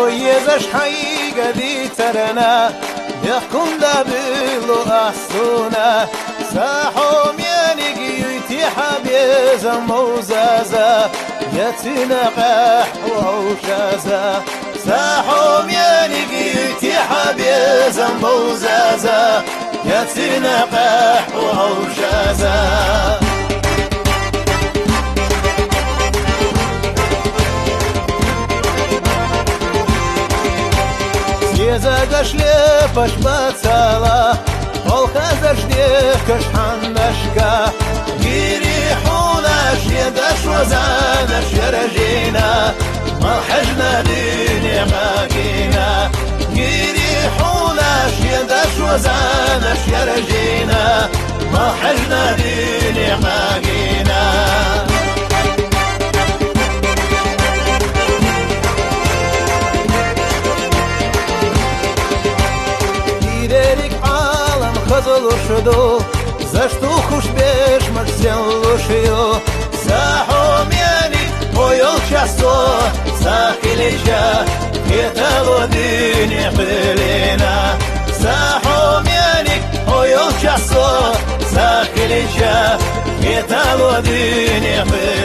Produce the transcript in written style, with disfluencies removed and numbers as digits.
ويزش حقيقة دي ترنا يحكم دابلو أحسونا ساحوم ينقي يتيحا بيزا موزازا يتنقح وعوشازا ساحوم ينقي يتيحا بيزا موزازا يتنقح وعوشازا Zagаш lepaš bacala, polkazaš djevkaš handaška, giri hunaš jedaš wazanaš jerajina, malhažna dini magina, giri hunaš jedaš wazanaš jerajina, malhažna dini magina. Лошадо, за что хуш беш максен лошио, сахом яни поел часто, сахилича, это лодыни пылина, сахом яни поел часто, сахилича, это лодыни пылина.